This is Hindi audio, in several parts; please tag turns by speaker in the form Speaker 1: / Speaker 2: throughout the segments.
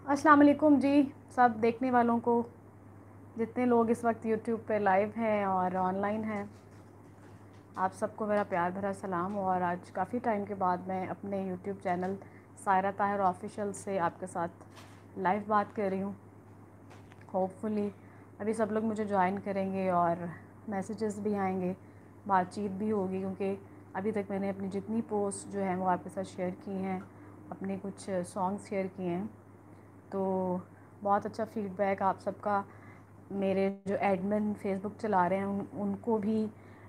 Speaker 1: अस्सलाम वालेकुम जी, सब देखने वालों को, जितने लोग इस वक्त यूट्यूब पे लाइव हैं और ऑनलाइन हैं, आप सबको मेरा प्यार भरा सलाम। और आज काफ़ी टाइम के बाद मैं अपने YouTube channel Saira Tahir official से आपके साथ लाइव बात कर रही हूँ। होपफुली अभी सब लोग मुझे ज्वाइन करेंगे और मैसेजेस भी आएंगे, बातचीत भी होगी, क्योंकि अभी तक मैंने अपनी जितनी पोस्ट जो हैं वो आपके साथ शेयर की हैं, अपने कुछ सॉन्ग्स शेयर किए हैं, तो बहुत अच्छा फ़ीडबैक आप सबका। मेरे जो एडमिन फ़ेसबुक चला रहे हैं उनको भी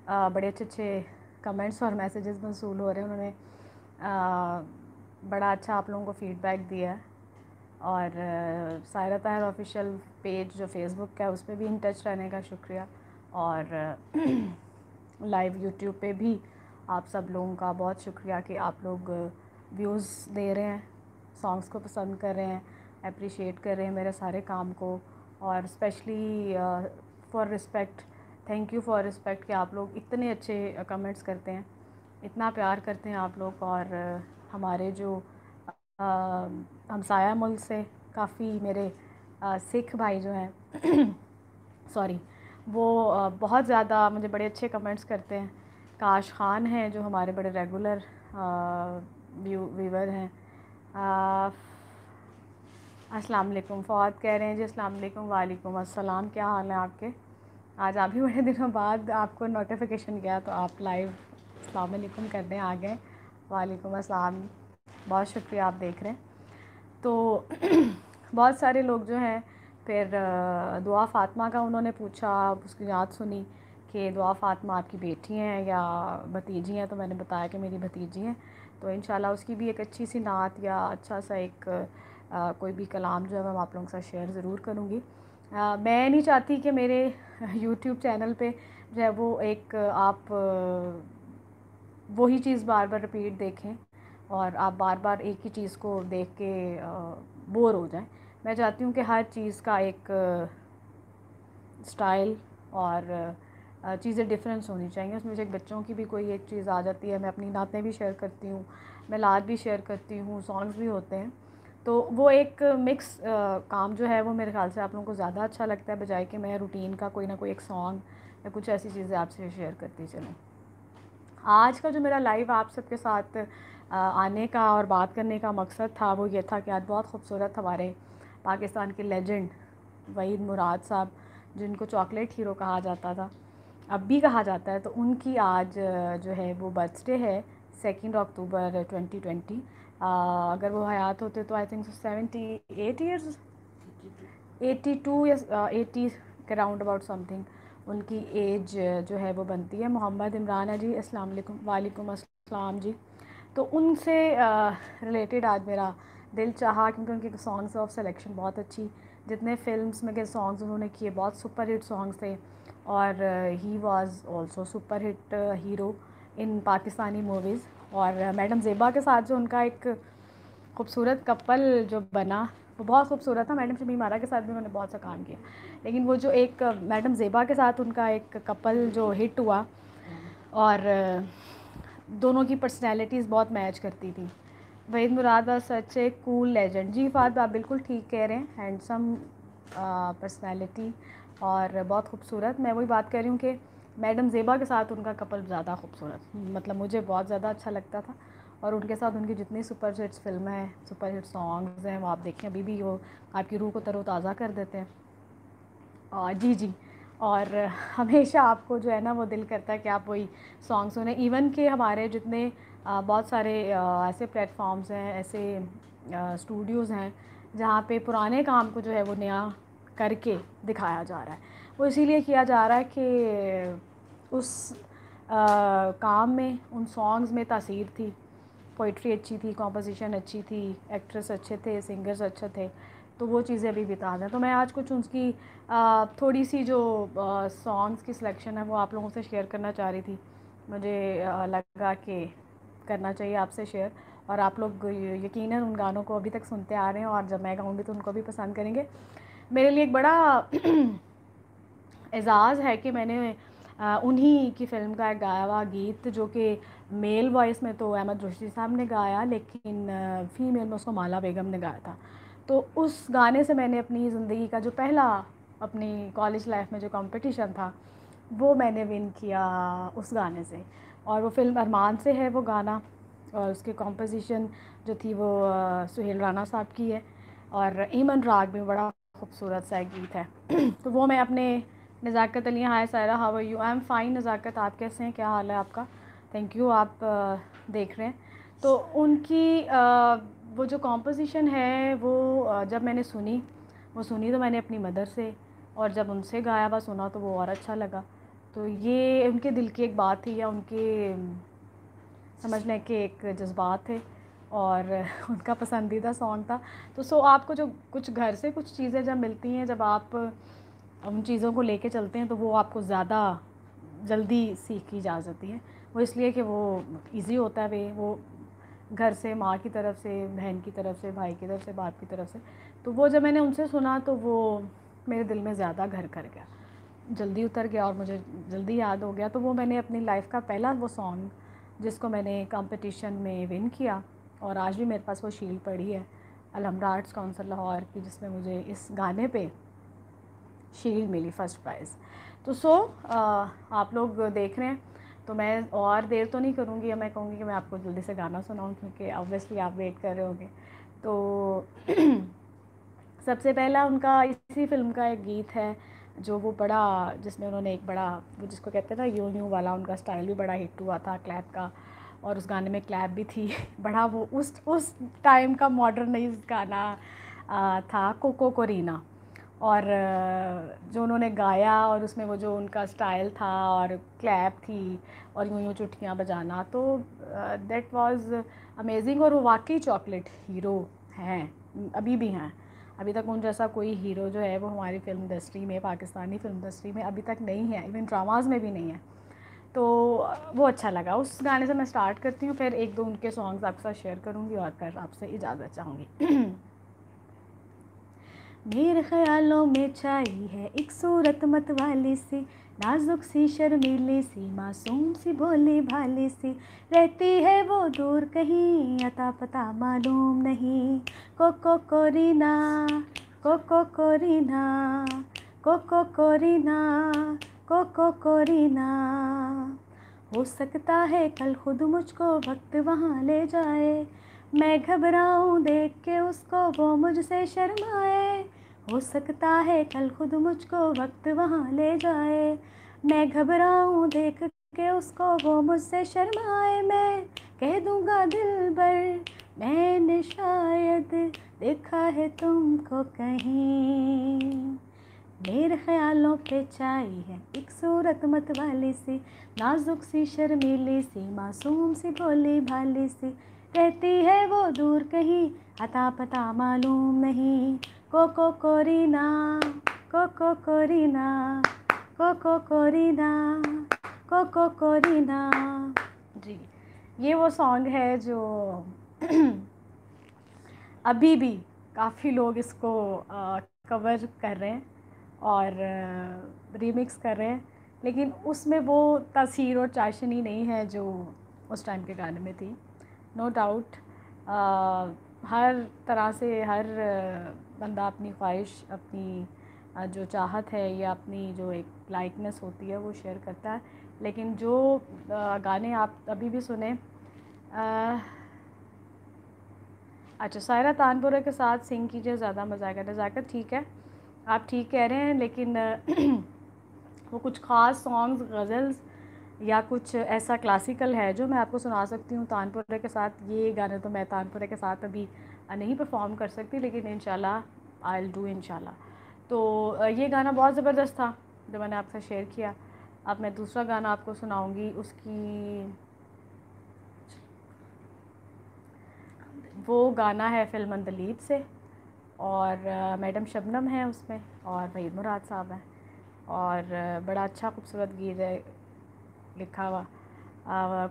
Speaker 1: बड़े अच्छे अच्छे कमेंट्स और मैसेजेस मौसूल हो रहे हैं। उन्होंने बड़ा अच्छा आप लोगों को फ़ीडबैक दिया है। और सायरा ताहिर ऑफिशियल पेज जो फ़ेसबुक का है उस पर भी इन टच रहने का शुक्रिया। और लाइव यूट्यूब पे भी आप सब लोगों का बहुत शुक्रिया कि आप लोग व्यूज़ दे रहे हैं, सॉन्ग्स को पसंद कर रहे हैं, अप्रिशिएट कर रहे हैं मेरे सारे काम को। और specially for respect, thank you for respect कि आप लोग इतने अच्छे कमेंट्स करते हैं, इतना प्यार करते हैं आप लोग। और हमारे जो हमसाया मुल्क से काफ़ी मेरे सिख भाई जो हैं सॉरी, वो बहुत ज़्यादा मुझे बड़े अच्छे कमेंट्स करते हैं। काश खान हैं जो हमारे बड़े रेगुलर व्यूवर हैं। अस्सलाम वालेकुम, फ़वाद कह रहे हैं जी अस्सलाम वालेकुम। वालेकुम अस्सलाम, क्या हाल है आपके? आज आप भी बड़े दिनों बाद आपको नोटिफिकेशन गया तो आप लाइव अस्सलाम वालेकुम करने आ गए। वालेकुम अस्सलाम, बहुत शुक्रिया, आप देख रहे हैं। तो बहुत सारे लोग जो हैं, फिर दुआ फ़ातिमा का उन्होंने पूछा, उसकी याद सुनी कि दुआ फ़ातिमा आपकी बेटी हैं या भतीजी हैं, तो मैंने बताया कि मेरी भतीजी हैं। तो इंशाल्लाह उसकी भी एक अच्छी सी नात या अच्छा सा एक कोई भी कलाम जो है मैं आप लोगों के साथ शेयर ज़रूर करूँगी। मैं नहीं चाहती कि मेरे यूट्यूब चैनल पे जो है वो एक आप वही चीज़ बार बार रिपीट देखें और आप बार बार एक ही चीज़ को देख के बोर हो जाएं। मैं चाहती हूँ कि हर चीज़ का एक स्टाइल और चीज़ें डिफरेंस होनी चाहिए। उसमें से एक बच्चों की भी कोई एक चीज़ आ जाती है, मैं अपनी नातें भी शेयर करती हूँ, मैं लाद भी शेयर करती हूँ, सॉन्ग्स भी होते हैं। तो वो एक मिक्स काम जो है वो मेरे ख्याल से आप लोगों को ज़्यादा अच्छा लगता है, बजाय कि मैं रूटीन का कोई ना कोई एक सॉन्ग या कुछ ऐसी चीज़ें आपसे शेयर करती चलूँ। आज का जो मेरा लाइव आप सबके साथ आने का और बात करने का मकसद था वो ये था कि आज बहुत खूबसूरत हमारे पाकिस्तान के लेजेंड वहीद मुराद साहब, जिनको चॉकलेट हीरो कहा जाता था, अब भी कहा जाता है, तो उनकी आज जो है वो बर्थडे है 2 अक्टूबर 2020। अगर वो हयात होते तो आई थिंक 78 ईयर्स, 82 या 80 के राउंड अबाउट समथिंग उनकी एज जो है वो बनती है। मोहम्मद इमरान है जी, अस्सलाम वालेकुम। वालेकुम अस्सलाम जी। तो उनसे रिलेटेड आज मेरा दिल चाहा, क्योंकि उनके सॉन्ग्स ऑफ सिलेक्शन बहुत अच्छी, जितने फिल्म्स में के सॉन्ग्स उन्होंने किए बहुत सुपर हिट सॉन्ग्स थे। और he was also super hit hero in Pakistani movies. और मैडम ज़ेबा के साथ जो उनका एक खूबसूरत कपल जो बना वो बहुत खूबसूरत था। मैडम शमी मारा के साथ भी उन्होंने बहुत सा काम किया, लेकिन वो जो एक मैडम ज़ेबा के साथ उनका एक कपल जो हिट हुआ, और दोनों की पर्सनैलिटीज़ बहुत मैच करती थी। Waheed Murad was such a cool legend. जी फात, आप बिल्कुल ठीक कह रहे हैं, हैंडसम पर्सनैलिटी और बहुत खूबसूरत। मैं वही बात कर रही हूँ कि मैडम ज़ेबा के साथ उनका कपल ज़्यादा खूबसूरत, मतलब मुझे बहुत ज़्यादा अच्छा लगता था। और उनके साथ उनकी जितनी सुपर हिट्स फिल्में हैं, सुपर हिट सॉन्ग्स हैं, वो आप देखें अभी भी वो आपकी रूह को तरोताज़ा कर देते हैं। जी जी। और हमेशा आपको जो है ना वो दिल करता है कि आप वही सॉन्ग सुने। इवन कि हमारे जितने बहुत सारे ऐसे प्लेटफॉर्म्स हैं, ऐसे स्टूडियोज़ हैं जहाँ पे पुराने काम को जो है वो नया करके दिखाया जा रहा है। वो इसीलिए किया जा रहा है कि उस काम में, उन सॉन्ग्स में तासीर थी, पोइट्री अच्छी थी, कॉम्पोजिशन अच्छी थी, एक्ट्रेस अच्छे थे, सिंगर्स अच्छे थे, तो वो चीज़ें अभी भी ताज़ा हैं। तो मैं आज कुछ उसकी थोड़ी सी जो सॉन्ग्स की सिलेक्शन है वो आप लोगों से शेयर करना चाह रही थी। मुझे लगा कि करना चाहिए आपसे शेयर, और आप लोग यकीनन उन गानों को अभी तक सुनते आ रहे हैं, और जब मैं गाऊंगी तो उनको भी पसंद करेंगे। मेरे लिए एक बड़ा एज़ाज़ है कि मैंने उन्हीं की फ़िल्म का एक गाया हुआ गीत, जो कि मेल वॉइस में तो अहमद रुश्दी साहब ने गाया, लेकिन फ़ीमेल में उसको माला बेगम ने गाया था। तो उस गाने से मैंने अपनी ज़िंदगी का जो पहला अपनी कॉलेज लाइफ में जो कंपटीशन था वो मैंने विन किया उस गाने से। और वो फ़िल्म अरमान से है वो गाना, और उसकी कॉम्पोजिशन जो थी वो सुहेल राना साहब की है, और ईमन राग में बड़ा खूबसूरत सा एक गीत है। तो वो मैं अपने Nazakat Ali, hi Saira, how are you? I am fine Nazakat, आप कैसे हैं, क्या हाल है आपका? थैंक यू, आप देख रहे हैं। तो उनकी वो जो कॉम्पोजिशन है वो जब मैंने सुनी तो मैंने अपनी मदर से, और जब उनसे गाया हुआ सुना तो वो और अच्छा लगा। तो ये उनके दिल की एक बात थी, या उनके समझने के एक जज्बात थे, और उनका पसंदीदा सॉन्ग था। तो आपको जो कुछ घर से कुछ चीज़ें जब मिलती हैं, जब आप उन चीज़ों को लेके चलते हैं, तो वो आपको ज़्यादा जल्दी सीख की जा सकती है। वो इसलिए कि वो इजी होता है, वो घर से, माँ की तरफ से, बहन की तरफ से, भाई की तरफ से, बाप की तरफ से। तो वो जब मैंने उनसे सुना तो वो मेरे दिल में ज़्यादा घर कर गया, जल्दी उतर गया, और मुझे जल्दी याद हो गया। तो वो मैंने अपनी लाइफ का पहला वो सॉन्ग जिसको मैंने कंपटीशन में विन किया, और आज भी मेरे पास वो शील्ड पड़ी है अलहमरा आर्ट्स काउंसिल लाहौर की, जिसमें मुझे इस गाने पे शील्ड मिली, फ़र्स्ट प्राइज़। तो आप लोग देख रहे हैं, तो मैं और देर तो नहीं करूँगी, या मैं कहूँगी कि मैं आपको जल्दी से गाना सुनाऊँ, क्योंकि ऑब्वियसली आप वेट कर रहे होंगे। तो सबसे पहला उनका इसी फ़िल्म का एक गीत है जो वो बड़ा, जिसमें उन्होंने एक बड़ा, वो जिसको कहते हैं ना यूं यूं वाला, उनका स्टाइल भी बड़ा हिट हुआ था क्लैप का, और उस गाने में क्लैप भी थी। बड़ा वो उस टाइम का मॉडर्नाइज्ड गाना था, कोको कोरीना। और जो उन्होंने गाया, और उसमें वो जो उनका स्टाइल था और क्लैप थी और यूं यूं चुटकियाँ बजाना, तो दैट वाज अमेजिंग। और वो वाकई चॉकलेट हीरो हैं, अभी भी हैं। अभी तक उन जैसा कोई हीरो जो है वो हमारी फ़िल्म इंडस्ट्री में, पाकिस्तानी फ़िल्म इंडस्ट्री में अभी तक नहीं है, इवन ड्रामाज़ में भी नहीं है। तो वो अच्छा लगा। उस गाने से मैं स्टार्ट करती हूँ, फिर एक दो उनके सॉन्ग्स आपके साथ शेयर करूँगी, और फिर आपसे इजाज़त चाहूँगी। मेरे ख्यालों में छाई है एक सूरत मत वाली सी, नाजुक सी, शर्मीली सी, मासूम सी, भोली भाली सी, रहती है वो दूर कहीं, अता पता मालूम नहीं। कोको कोरीना, कोको कोरीना, कोको कोरीना, कोको कोरीना। हो सकता है कल खुद मुझको वक्त वहाँ ले जाए, मैं घबराऊं देख के उसको वो मुझसे शर्माए। हो सकता है कल खुद मुझको वक्त वहाँ ले जाए, मैं घबराऊं देख के उसको वो मुझसे शर्माए। मैं कह दूंगा दिल भर मैंने शायद देखा है तुमको कहीं। मेरे ख्यालों पे छाई है एक सूरत मत वाली सी, नाजुक सी, शर्मीली सी, मासूम सी, भोली भाली सी, रहती है वो दूर कहीं, अता पता मालूम नहीं। कोको कोरीना, कोको कोरीना, कोको कोरीना, कोको कोरीना। जी, ये वो सॉन्ग है जो अभी भी काफ़ी लोग इसको कवर कर रहे हैं और रीमिक्स कर रहे हैं, लेकिन उसमें वो तासीर और चाशनी नहीं है जो उस टाइम के गाने में थी। नो डाउट हर तरह से हर बंदा अपनी ख्वाहिश, अपनी जो चाहत है या अपनी जो एक लाइकनेस होती है वो शेयर करता है, लेकिन जो गाने आप अभी भी सुने। अच्छा, सायरा तानपुरा के साथ सिंग कीजिए, ज़्यादा मज़ा आएगा। नज़ाकत ठीक है, आप ठीक कह रहे हैं, लेकिन वो कुछ ख़ास सॉन्ग्स, गज़ल्स या कुछ ऐसा क्लासिकल है जो मैं आपको सुना सकती हूँ तानपुरा के साथ। ये गाने तो मैं तानपुरा के साथ अभी नहीं परफॉर्म कर सकती, लेकिन इंशाल्लाह आई विल डू इंशाल्लाह। तो ये गाना बहुत ज़बरदस्त था जो मैंने आपसे शेयर किया। अब मैं दूसरा गाना आपको सुनाऊँगी, उसकी वो गाना है फ़िल्म अंदलीब से, और मैडम शबनम है उसमें, और वहीद मुराद साहब हैं, और बड़ा अच्छा खूबसूरत गीत है लिखा हुआ।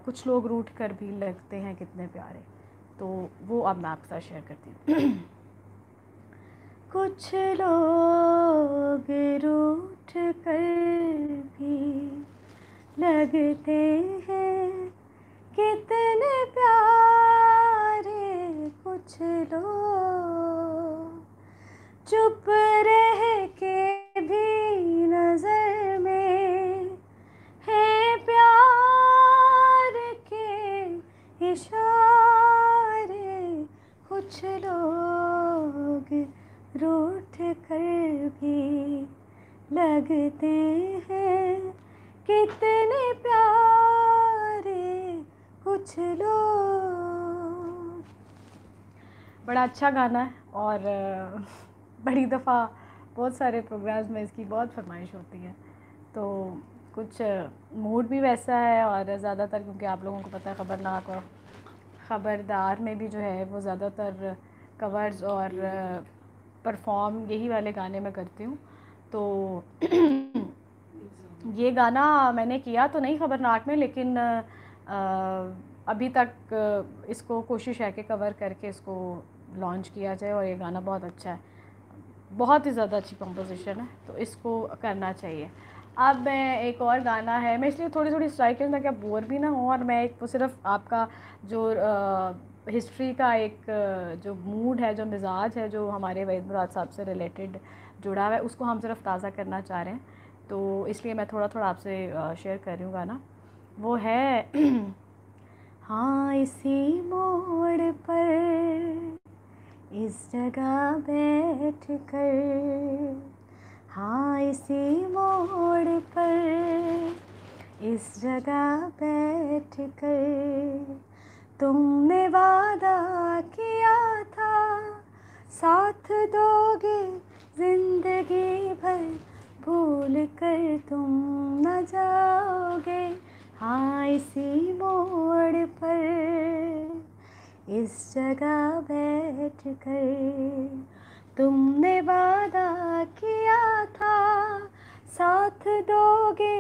Speaker 1: कुछ लोग रूठ कर भी लगते हैं कितने प्यारे, तो वो अब मैं आपके साथ शेयर करती हूँ। कुछ लोग रूठ कर भी लगते हैं कितने प्यारे, कुछ लोग चुप रह के भी नजर में है प्यार के इशारे, कुछ लोग रूठ कर भी लगते हैं कितने प्यारे कुछ लोग। बड़ा अच्छा गाना है और बड़ी दफ़ा बहुत सारे प्रोग्राम्स में इसकी बहुत फरमाइश होती है, तो कुछ मूड भी वैसा है। और ज़्यादातर क्योंकि आप लोगों को पता है ख़बरनाक और ख़बरदार में भी जो है वो ज़्यादातर कवर्स और परफॉर्म यही वाले गाने मैं करती हूँ। तो ये गाना मैंने किया तो नहीं ख़बरनाक में, लेकिन अभी तक इसको कोशिश है कि कवर करके इसको लॉन्च किया जाए, और ये गाना बहुत अच्छा है, बहुत ही ज़्यादा अच्छी कंपोजिशन है, तो इसको करना चाहिए। अब मैं एक और गाना है, मैं इसलिए थोड़ी थोड़ी स्ट्राइक में क्या बोर भी ना हूँ, और मैं एक सिर्फ आपका जो हिस्ट्री का एक जो मूड है, जो मिजाज है, जो हमारे वहीद मुराद साहब से रिलेटेड जुड़ा हुआ है, उसको हम सिर्फ ताज़ा करना चाह रहे हैं, तो इसलिए मैं थोड़ा थोड़ा आपसे शेयर कर रही हूँ गाना। वो है हाँ इसी मोड़ पर इस जगह बैठ कर, हाँ इसी मोड़ पर इस जगह बैठ कर, तुमने वादा किया था साथ दोगे जिंदगी भर, भूल कर तुम न जाओगे, हाँ इसी मोड़ पर इस जगह बैठ कर, तुमने वादा किया था साथ दोगे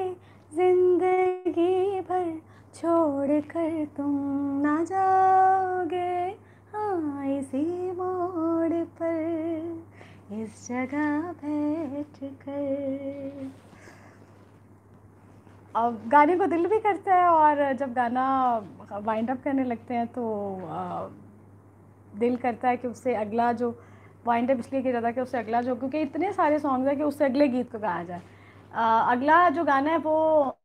Speaker 1: जिंदगी भर, छोड़ कर तुम ना जाओगे, हाँ इसी मोड़ पर इस जगह बैठ कर। अब गाने को दिल भी करता है, और जब गाना वाइंड अप करने लगते हैं तो दिल करता है कि उससे अगला जो वाइंड अप इसलिए किया जाता है कि उससे अगला जो, क्योंकि इतने सारे सॉन्ग्स हैं कि उससे अगले गीत को गाया जाए। अगला जो गाना है वो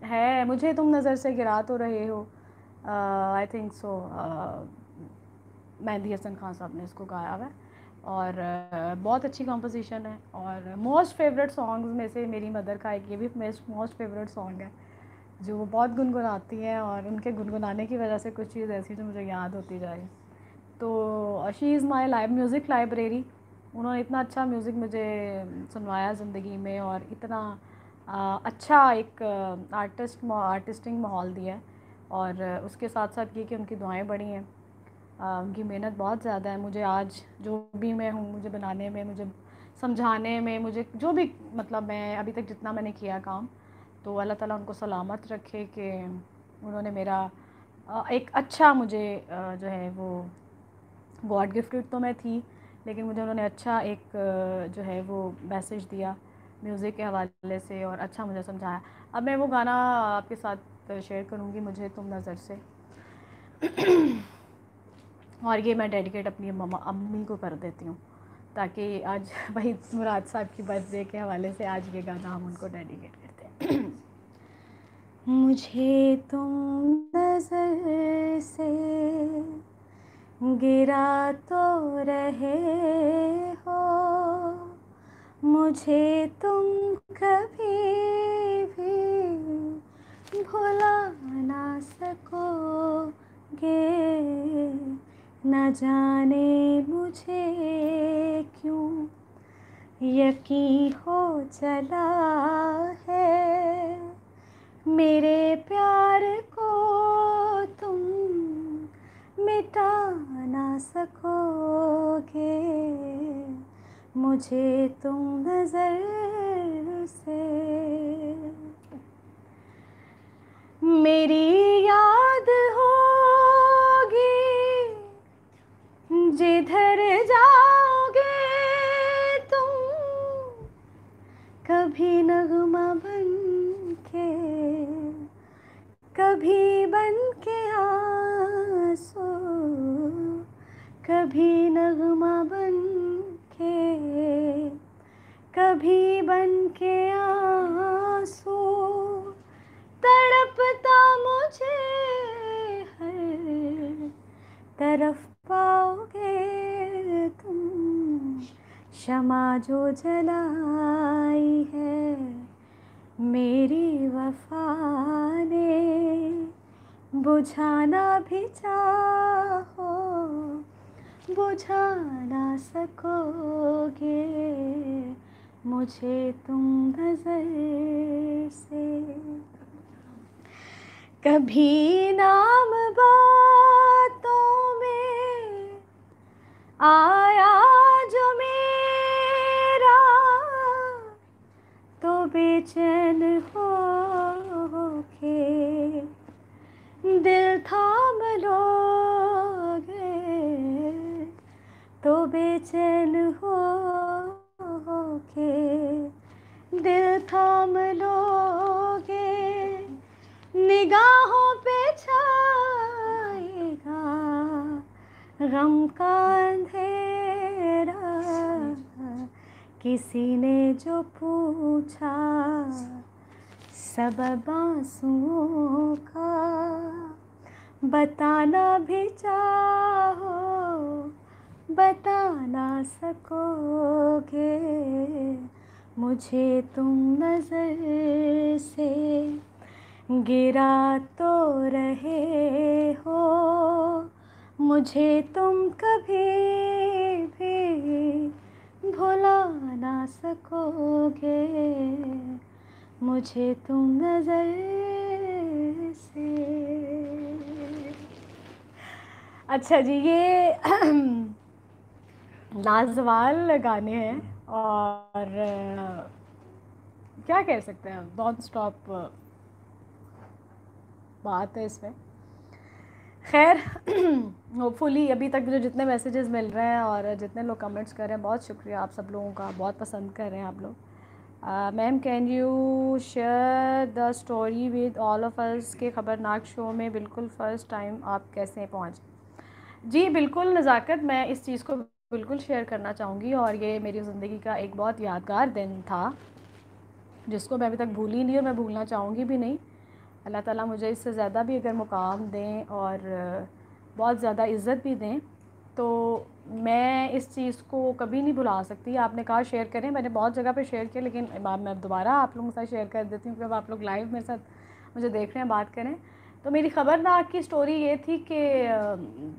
Speaker 1: है मुझे तुम नज़र से गिरा तो रहे हो, I think so Mehdi Hasan Khan Sahab ने इसको गाया हुआ है, और बहुत अच्छी कंपोजिशन है। और मोस्ट फेवरेट सॉन्ग्स में से मेरी मदर का एक ये भी मोस्ट फेवरेट सॉन्ग है, जो वो बहुत गुनगुनाती हैं, और उनके गुनगुनाने की वजह से कुछ चीज़ ऐसी जो मुझे याद होती जा रही। तो she is my music library. उन्होंने इतना अच्छा म्यूज़िक मुझे सुनवाया ज़िंदगी में, और इतना अच्छा एक आर्टिस्टिंग माहौल दिया है, और उसके साथ साथ ये कि उनकी दुआएं बड़ी हैं, उनकी मेहनत बहुत ज़्यादा है। मुझे आज जो भी मैं हूँ, मुझे बनाने में, मुझे समझाने में, मुझे जो भी मतलब मैं अभी तक जितना मैंने किया काम, तो अल्लाह ताला उनको सलामत रखे कि उन्होंने मेरा एक अच्छा मुझे जो है वो गॉड गिफ्टेड तो मैं थी, लेकिन मुझे उन्होंने अच्छा एक जो है वो मैसेज दिया म्यूज़िक के हवाले से, और अच्छा मुझे समझाया। अब मैं वो गाना आपके साथ शेयर करूँगी, मुझे तुम नज़र से, और ये मैं डेडिकेट अपनी अम्मी को कर देती हूँ, ताकि आज वहीद मुराद साहब की बर्थडे के हवाले से आज ये गाना हम उनको डेडिकेट करते हैं। मुझे तुम नज़र से गिरा तो रहे हो, मुझे तुम कभी भी भुला ना सकोगे, न जाने मुझे क्यों यकीन हो चला है, मेरे प्यार को तुम मिटा ना सकोगे, मुझे तुम नज़र से। मेरी याद होगी जिधर जाओगे तुम, कभी नगमा बन के, कभी बन के आंसू, कभी नगमा बन कभी बन के आंसू तड़पता मुझे हर तरफ पाओगे तुम, शमा जो जलाई है मेरी वफा ने, बुझाना भी चाहो बुझा ना सकोगे मुझे तुम नज़र से। कभी नाम बातों में आया जो मेरा, तो बेचैन हो के दिल थाम लोगे, तो बेचैन हो के दिल थाम लोगे, निगाहों पे छाएगा गम का अंधेरा, किसी ने जो पूछा सबब आंसुओं का, बताना भी चाहो बता ना सकोगे मुझे तुम नज़र से। गिरा तो रहे हो मुझे तुम कभी भी भुला ना सकोगे मुझे तुम नज़र से। अच्छा जी, ये लाजवाल गाने हैं और क्या कह सकते हैं, नॉन स्टॉप बात है इसमें। खैर होपफुली अभी तक जो जितने मैसेजेस मिल रहे हैं और जितने लोग कमेंट्स कर रहे हैं, बहुत शुक्रिया आप सब लोगों का, बहुत पसंद कर रहे हैं आप लोग। Ma'am can you share the story with all of us के खबरनाक शो में बिल्कुल फ़र्स्ट टाइम आप कैसे पहुँचे? जी बिल्कुल नज़ाकत, मैं इस चीज़ को बिल्कुल शेयर करना चाहूँगी और ये मेरी ज़िंदगी का एक बहुत यादगार दिन था जिसको मैं अभी तक भूली नहीं और मैं भूलना चाहूँगी भी नहीं। अल्लाह ताला मुझे इससे ज़्यादा भी अगर मुकाम दें और बहुत ज़्यादा इज़्ज़त भी दें तो मैं इस चीज़ को कभी नहीं भुला सकती। आपने कहा शेयर करें, मैंने बहुत जगह पे शेयर किया, लेकिन मैं दोबारा आप लोगों के साथ शेयर कर देती हूँ कि अब आप लोग लाइव मेरे साथ मुझे देख रहे हैं, बात करें। तो मेरी खबरनाक की स्टोरी ये थी कि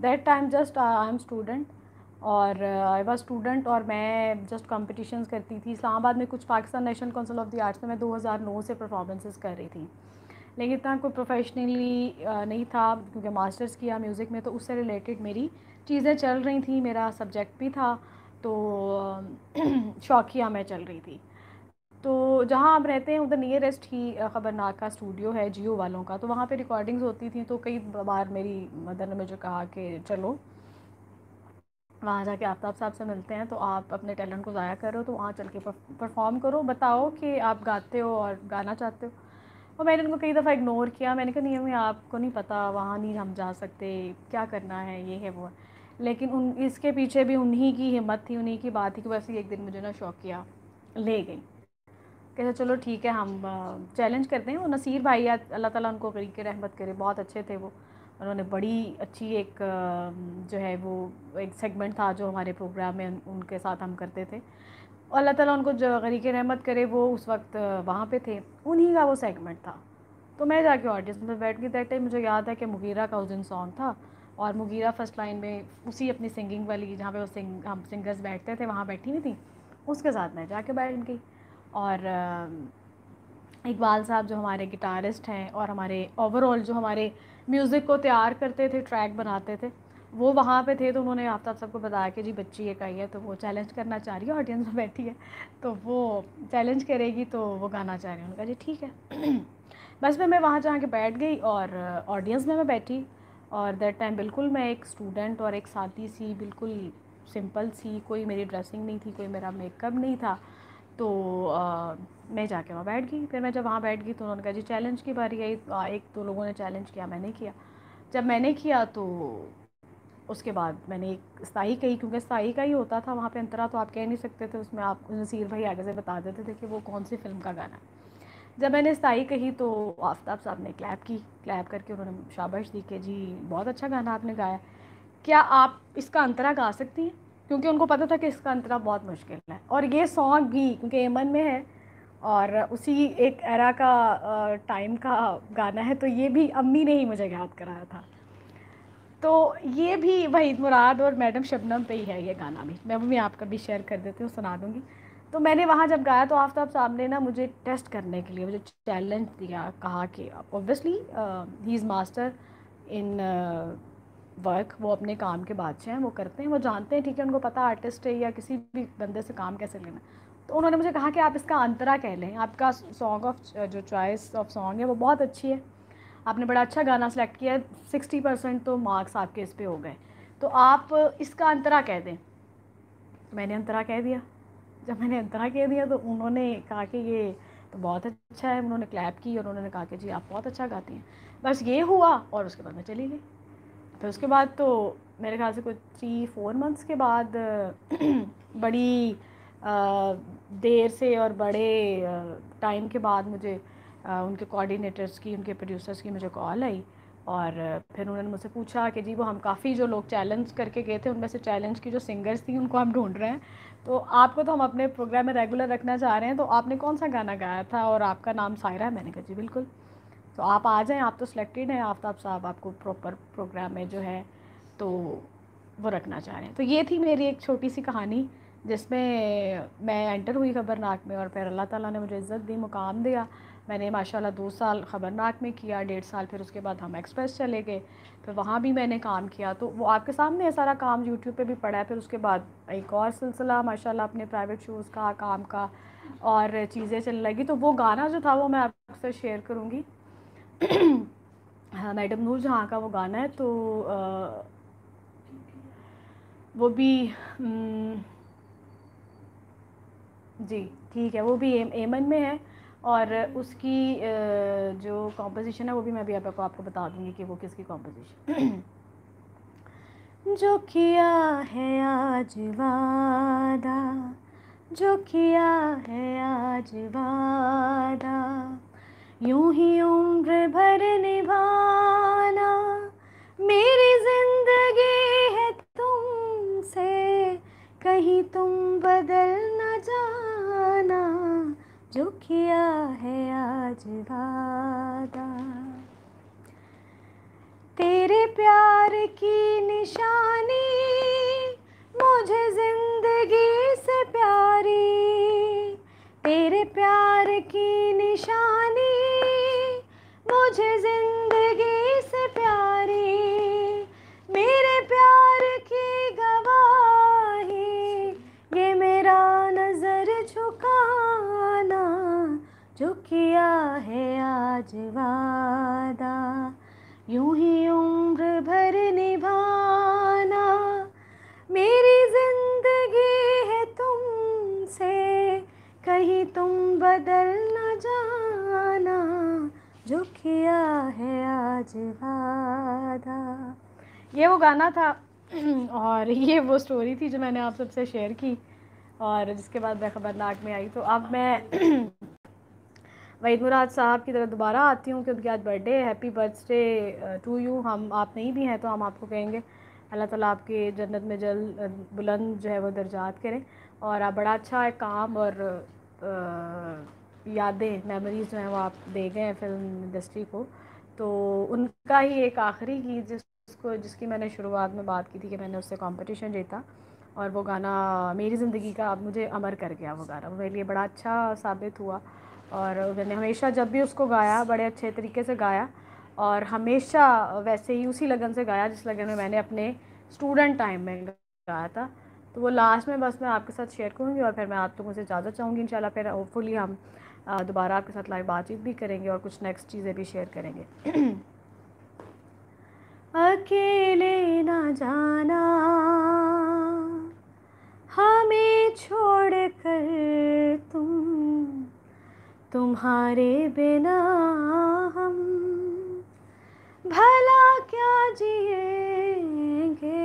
Speaker 1: that time just I am student और आई वॉज स्टूडेंट और मैं जस्ट कॉम्पिटिशन्स करती थी इस्लामाबाद में, कुछ Pakistan national council of the arts में मैं 2009 से परफॉर्मेंसेस कर रही थी, लेकिन इतना कोई प्रोफेशनली नहीं था क्योंकि मास्टर्स किया म्यूज़िक में, तो उससे रिलेटेड मेरी चीज़ें चल रही थी, मेरा सब्जेक्ट भी था, तो शौकिया में चल रही थी। तो जहाँ आप रहते हैं उधर नियरेस्ट ही खबरनाक का स्टूडियो है जियो वालों का, तो वहाँ पे रिकॉर्डिंग्स होती थी। तो कई बार मेरी मदर ने मुझे कहा कि चलो वहाँ जाके आफ्ताब साहब से मिलते हैं, तो आप अपने टैलेंट को ज़ाया करो, तो वहाँ चल के परफॉर्म करो, बताओ कि आप गाते हो और गाना चाहते हो। और मैंने उनको कई दफ़ा इग्नोर किया, मैंने कहा नहीं हमें आपको नहीं पता, वहाँ नहीं हम जा सकते, क्या करना है, ये है वो है। लेकिन उन इसके पीछे भी उन्हीं की हिम्मत थी, उन्हीं की बात थी कि वैसे एक दिन मुझे ना शौकिया ले गई, कहते चलो ठीक है हम चैलेंज करते हैं। वो नसीर भाई अल्लाह ताला उनको करीब के रहमत करे, बहुत अच्छे थे वो, उन्होंने बड़ी अच्छी एक जो है वो एक सेगमेंट था जो हमारे प्रोग्राम में उनके साथ हम करते थे, और अल्लाह ताला उनको जो गरीके रहमत करे, वो उस वक्त वहाँ पे थे, उन्हीं का वो सेगमेंट था। तो मैं जाके ऑडियंस में बैठ गई। दैट टाइम मुझे याद है कि मुगीरा का उस दिन सॉन्ग था और मुगीरा फर्स्ट लाइन में उसी अपनी सिंगिंग वाली जहाँ पे वो हम सिंगर्स बैठते थे वहाँ बैठी हुई थी, उसके साथ मैं जाके बैठ गई। और इकबाल साहब जो हमारे गिटारिस्ट हैं और हमारे ओवरऑल जो हमारे म्यूज़िक को तैयार करते थे, ट्रैक बनाते थे, वो वहाँ पे थे। तो उन्होंने आफ्ताब सबको बताया कि जी बच्ची एक आई है तो वो चैलेंज करना चाह रही है, ऑडियंस में बैठी है तो वो चैलेंज करेगी, तो वो गाना चाह रही है। उन्होंने कहा जी ठीक है। बस मैं वहाँ जा के बैठ गई और ऑडियंस में मैं बैठी, और दैट टाइम बिल्कुल मैं एक स्टूडेंट और एक साथी सी, बिल्कुल सिंपल सी, कोई मेरी ड्रेसिंग नहीं थी, कोई मेरा मेकअप नहीं था। तो मैं जाके वहाँ बैठ गई। फिर मैं जब वहाँ बैठ गई तो उन्होंने कहा जी चैलेंज की बारी आई। एक दो लोगों ने चैलेंज किया, मैंने किया। जब मैंने किया तो उसके बाद मैंने एक स्थाई कही, क्योंकि स्थाई का ही होता था वहाँ पे अंतरा, तो आप कह नहीं सकते थे उसमें, आप नसीर भाई आगे से बता देते थे कि वो कौन सी फ़िल्म का गाना है। जब मैंने स्थाई कही तो आफ्ताब साहब ने क्लैप की, क्लैप करके उन्होंने शाबाश दी कि जी बहुत अच्छा गाना आपने गाया, क्या आप इसका अंतरा गा सकती हैं, क्योंकि उनको पता था कि इसका अंतरा बहुत मुश्किल है। और ये सॉन्ग भी क्योंकि एमन में है और उसी एक एरा का टाइम का गाना है, तो ये भी अम्मी ने ही मुझे याद कराया था। तो ये भी वहीद मुराद और मैडम शबनम पे ही है ये गाना भी, मैं वो भी आपका भी शेयर कर देती हूँ, सुना दूँगी। तो मैंने वहाँ जब गाया तो आफ्ताब साहब ने ना मुझे टेस्ट करने के लिए मुझे चैलेंज दिया, कहा कि obviously he is master in work, वो अपने काम के बादशाह हैं, वो करते हैं, वो जानते हैं, ठीक है, उनको पता आर्टिस्ट है या किसी भी बंदे से काम कैसे लेना। तो उन्होंने मुझे कहा कि आप इसका अंतरा कह लें, आपका सॉन्ग ऑफ जो चॉइस ऑफ सॉन्ग है वो बहुत अच्छी है, आपने बड़ा अच्छा गाना सेलेक्ट किया है, 60% तो मार्क्स आपके इस पे हो गए, तो आप इसका अंतरा कह दें। मैंने अंतरा कह दिया। जब मैंने अंतरा कह दिया तो उन्होंने कहा कि ये तो बहुत अच्छा है, उन्होंने क्लैप की और उन्होंने कहा कि जी आप बहुत अच्छा गाती हैं। बस ये हुआ और उसके बाद मैं चली गई। फिर उसके बाद तो मेरे ख्याल से कुछ 3-4 मंथ्स के बाद बड़ी देर से और बड़े टाइम के बाद मुझे उनके कोऑर्डिनेटर्स की, उनके प्रोड्यूसर्स की मुझे कॉल आई और फिर उन्होंने मुझसे पूछा कि जी वो हम काफ़ी जो लोग चैलेंज करके गए थे उनमें से चैलेंज की जो सिंगर्स थी उनको हम ढूंढ रहे हैं, तो आपको तो हम अपने प्रोग्राम में रेगुलर रखना चाह रहे हैं, तो आपने कौन सा गाना गाया था और आपका नाम सायरा है। मैंने कहा जी बिल्कुल, तो आप आ जाएं, आप तो सिलेक्टेड हैं आफ्ताब साहब, आपको प्रॉपर प्रोग्राम में जो है तो वो रखना चाह रहे हैं। तो ये थी मेरी एक छोटी सी कहानी जिसमें मैं एंटर हुई ख़बरनाक में और फिर अल्लाह ताला ने मुझे इज़्ज़त दी, मुकाम दिया। मैंने माशाल्लाह 2 साल ख़बरनाक में किया, 1.5 साल फिर उसके बाद हम एक्सप्रेस चले गए, फिर वहाँ भी मैंने काम किया, तो वो आपके सामने है सारा काम, यूट्यूब पे भी पड़ा है। फिर उसके बाद एक और सिलसिला माशाल्लाह अपने प्राइवेट शोज़ का, काम का और चीज़ें चलने लगी। तो वो गाना जो था वो मैं आपसे शेयर करूँगी। हाँ, मैडम नूर जहाँ का वो गाना है, तो वो भी जी ठीक है, वो भी एमन में है और उसकी जो कॉम्पोजिशन है वो भी मैं भी आपको बता दूँगी कि वो किसकी कॉम्पोजिशन जो किया है आज वादा, जो किया है आज वादा, यूं ही उम्र भर निभाना, मेरी जिंदगी है तुमसे, कहीं तुम बदल न जाना, जो किया है आज वादा, तेरे प्यार की निशानी मुझे जिंदगी से प्यारी, तेरे प्यार की निशानी मुझे जिंदगी से प्यारी, मेरे प्यार की गवाही ये मेरा नजर झुकाना, जो किया है आज वादा, यूं ही उम्र भर निभाना, मेरी जिंदगी है तुमसे, कहीं तुम बदल न जाना, जो किया है आज वादा। ये वो गाना था और ये वो स्टोरी थी जो मैंने आप सबसे शेयर की और जिसके बाद मैं ख़बरनाक में आई। तो अब मैं वहीद मुराद साहब की तरफ दोबारा आती हूँ कि उनकी आज बर्थडे है। Happy birthday to you. हम आप नहीं भी हैं तो हम आपको कहेंगे अल्लाह ताला आपके जन्नत में बुलंद जो है वो दर्जात करें और आप बड़ा अच्छा एक काम और यादें, मेमोरीज़ जो हैं वो आप दे गए हैं फ़िल्म इंडस्ट्री को। तो उनका ही एक आखिरी गीत जिसकी मैंने शुरुआत में बात की थी कि मैंने उससे कंपटीशन जीता और वो गाना मेरी ज़िंदगी का अब मुझे अमर कर गया। वो गाना वो मेरे लिए बड़ा अच्छा साबित हुआ और मैंने हमेशा जब भी उसको गाया बड़े अच्छे तरीके से गाया और हमेशा वैसे ही उसी लगन से गाया जिस लगन में मैंने अपने स्टूडेंट टाइम में गाया था। तो वो लास्ट में बस मैं आपके साथ शेयर करूँगी और फिर मैं आप लोगों से इजाज़त चाहूँगी इंशाल्लाह। फिर होपफुली हम दोबारा आपके साथ लाइव बातचीत भी करेंगे और कुछ नेक्स्ट चीज़ें भी शेयर करेंगे। अकेले ना जाना हमें छोड़ कर तुम, तुम्हारे बिना हम भला क्या जिएंगे,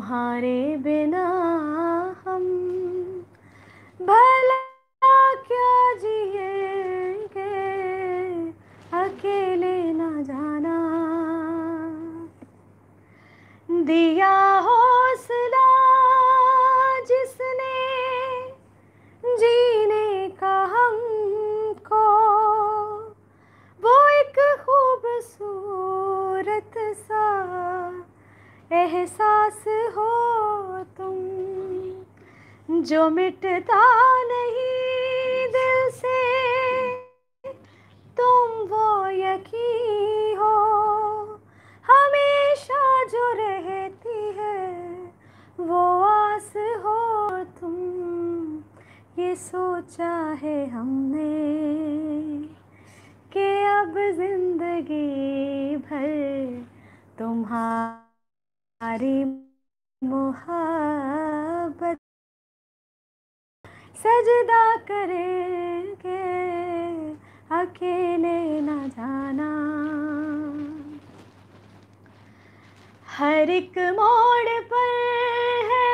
Speaker 1: तुम्हारे बिना हम भला क्या जिएंगे, अकेले ना जाना। दिया हौसला जिसने जीने का हमको, वो एक खूबसूरत सा एहसास हो तुम, जो मिटता नहीं दिल से, तुम वो यकीन हो हमेशा जो रहती है, वो आस हो तुम। ये सोचा है हमने कि अब जिंदगी भर तुम्हारी मोहब्बत सजदा करेंगे, अकेले न जाना। हर एक मोड़ पर है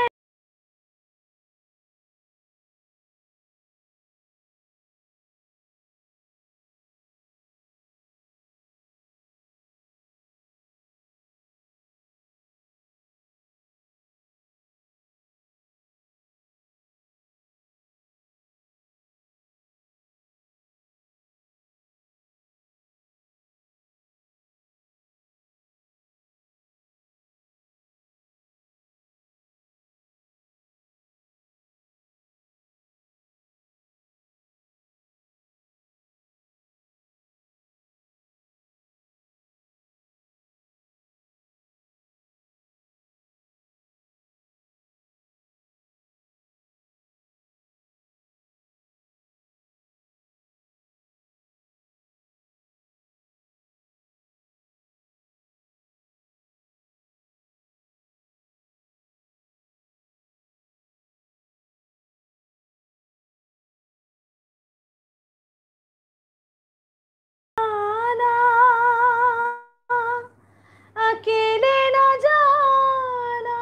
Speaker 1: अकेले न जाना।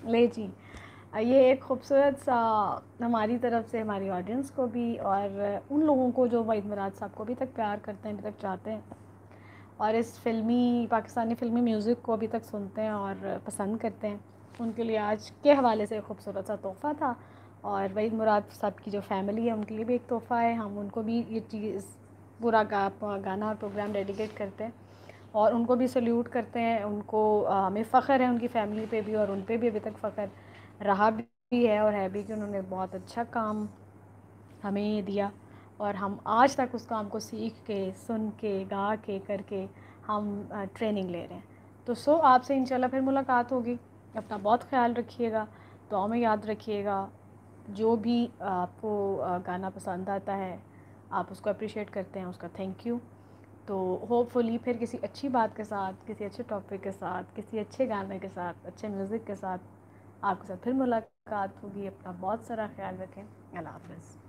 Speaker 1: ले जी, ये एक खूबसूरत सा हमारी तरफ से हमारी ऑडियंस को भी, और उन लोगों को जो वहीद मुराद साहब को अभी तक प्यार करते हैं, अभी तक चाहते हैं और इस फिल्मी पाकिस्तानी फ़िल्मी म्यूज़िक को अभी तक सुनते हैं और पसंद करते हैं, उनके लिए आज के हवाले से खूबसूरत सा तोहफ़ा था। और वहीद मुराद साहब की जो फैमिली है उनके लिए भी एक तोहफ़ा है। हम उनको भी ये चीज़ पूरा गाना और प्रोग्राम डेडिकेट करते हैं और उनको भी सल्यूट करते हैं। उनको हमें फ़ख्र है उनकी फ़ैमिली पे भी, और उन पे भी अभी तक फ़ख्र रहा भी है और है भी कि उन्होंने बहुत अच्छा काम हमें दिया और हम आज तक उस काम को सीख के, सुन के, गा के, करके हम ट्रेनिंग ले रहे हैं। तो आपसे इंशाल्लाह फिर मुलाकात होगी। अपना बहुत ख्याल रखिएगा, दुआ में याद रखिएगा। जो भी आपको गाना पसंद आता है, आप उसको अप्रिशिएट करते हैं, उसका थैंक यू। तो होपफुली फिर किसी अच्छी बात के साथ, किसी अच्छे टॉपिक के साथ, किसी अच्छे गाने के साथ, अच्छे म्यूज़िक के साथ आपके साथ फिर मुलाकात होगी। अपना बहुत सारा ख्याल रखें। अल्लाह हाफ़िज़।